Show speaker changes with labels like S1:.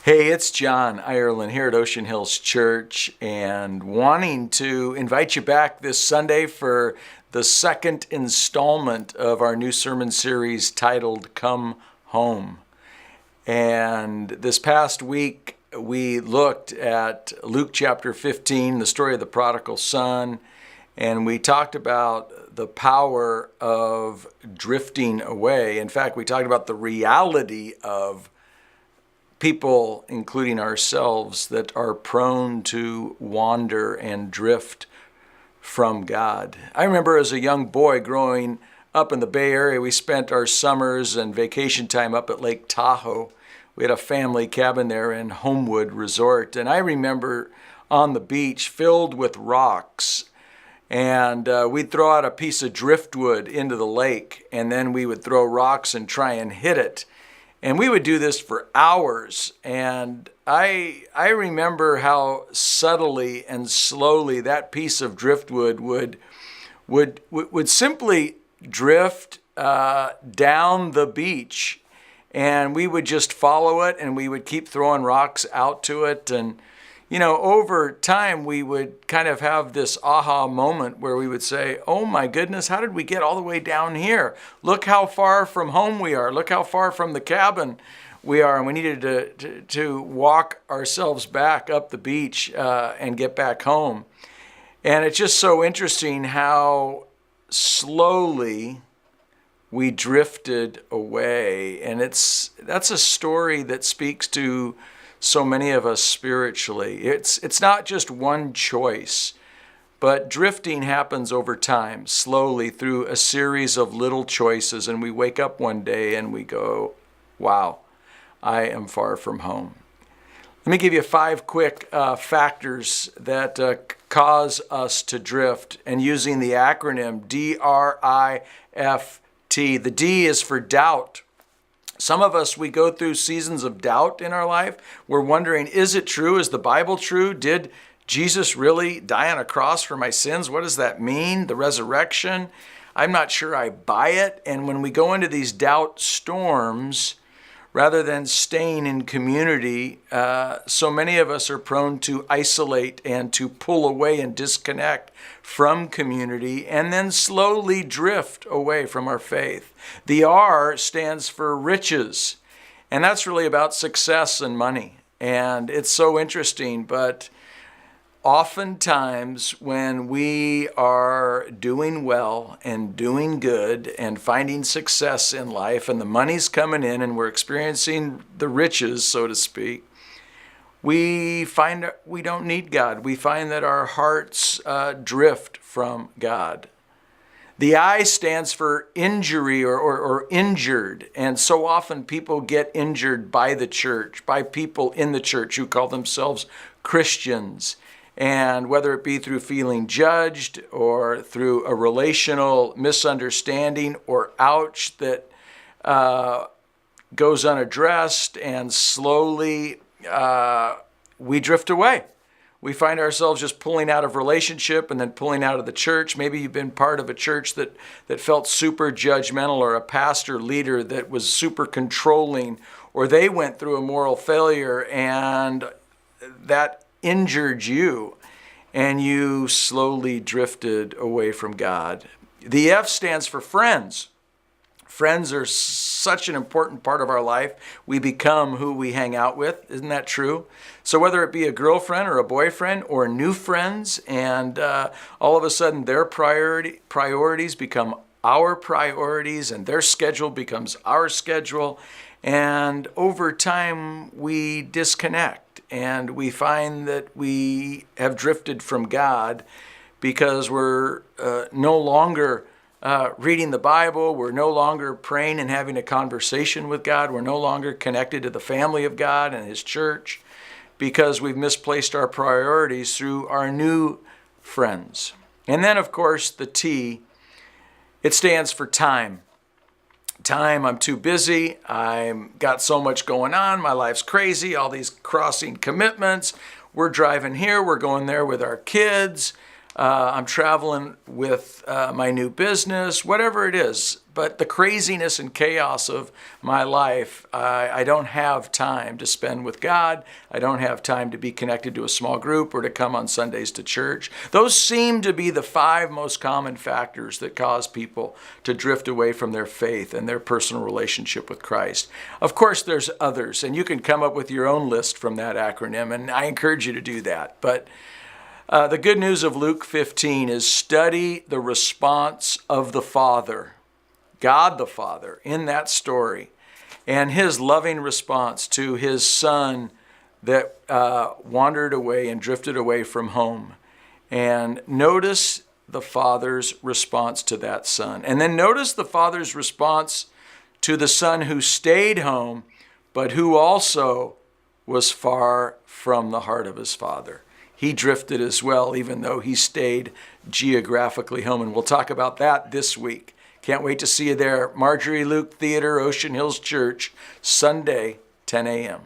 S1: Hey, it's John Ireland here at Ocean Hills Church, and wanting to invite you back this Sunday for the second installment of our new sermon series titled Come Home. And this past week, we looked at Luke chapter 15, the story of the prodigal son, and we talked about the power of drifting away. In fact, we talked about the reality of people, including ourselves, that are prone to wander and drift from God. I remember as a young boy growing up in the Bay Area, we spent our summers and vacation time up at Lake Tahoe. We had a family cabin there in Homewood Resort, and I remember on the beach filled with rocks, and we'd throw out a piece of driftwood into the lake, and then we would throw rocks and try and hit it. And we would do this for hours, and I remember how subtly and slowly that piece of driftwood would simply drift down the beach, and we would just follow it, and we would keep throwing rocks out to it. And over time, we would kind of have this aha moment where we would say, oh my goodness, how did we get all the way down here? Look how far from home we are. Look how far from the cabin we are. And we needed to walk ourselves back up the beach and get back home. And it's just so interesting how slowly we drifted away. And that's a story that speaks to so many of us spiritually. It's not just one choice, but drifting happens over time, slowly through a series of little choices, and we wake up one day and we go, wow, I am far from home. Let me give you 5 quick factors that cause us to drift, and using the acronym D.R.I.F.T. The D is for doubt. Some of us, we go through seasons of doubt in our life. We're wondering, is it true? Is the Bible true? Did Jesus really die on a cross for my sins? What does that mean? The resurrection? I'm not sure I buy it. And when we go into these doubt storms, rather than staying in community, so many of us are prone to isolate and to pull away and disconnect from community, and then slowly drift away from our faith. The R stands for riches, and that's really about success and money. And it's so interesting, but oftentimes when we are doing well and doing good and finding success in life, and the money's coming in and we're experiencing the riches, so to speak, we find we don't need God. We find that our hearts drift from God. The I stands for injury or injured. And so often people get injured by the church, by people in the church who call themselves Christians. And whether it be through feeling judged or through a relational misunderstanding or ouch that goes unaddressed, and slowly we drift away. We find ourselves just pulling out of relationship and then pulling out of the church. Maybe you've been part of a church that felt super judgmental, or a pastor leader that was super controlling, or they went through a moral failure and that injured you, and you slowly drifted away from God. The F stands for friends. Friends are such an important part of our life. We become who we hang out with. Isn't that true? So whether it be a girlfriend or a boyfriend or new friends, and all of a sudden their priorities become our priorities, and their schedule becomes our schedule. And over time, we disconnect, and we find that we have drifted from God because we're no longer reading the Bible. We're no longer praying and having a conversation with God. We're no longer connected to the family of God and His church, because we've misplaced our priorities through our new friends. And then, of course, the T, it stands for time. Time, I'm too busy. I've got so much going on. My life's crazy. All these crossing commitments. We're driving here. We're going there with our kids. I'm traveling with my new business, whatever it is. but the craziness and chaos of my life, I don't have time to spend with God. I don't have time to be connected to a small group or to come on Sundays to church. Those seem to be the 5 most common factors that cause people to drift away from their faith and their personal relationship with Christ. Of course, there's others, and you can come up with your own list from that acronym, and I encourage you to do that. But the good news of Luke 15 is study the response of the Father, God the Father, in that story, and his loving response to his son that wandered away and drifted away from home. And notice the Father's response to that son. And then notice the Father's response to the son who stayed home, but who also was far from the heart of his father. He drifted as well, even though he stayed geographically home. And we'll talk about that this week. Can't wait to see you there. Marjorie Luke Theater, Ocean Hills Church, Sunday, 10 a.m.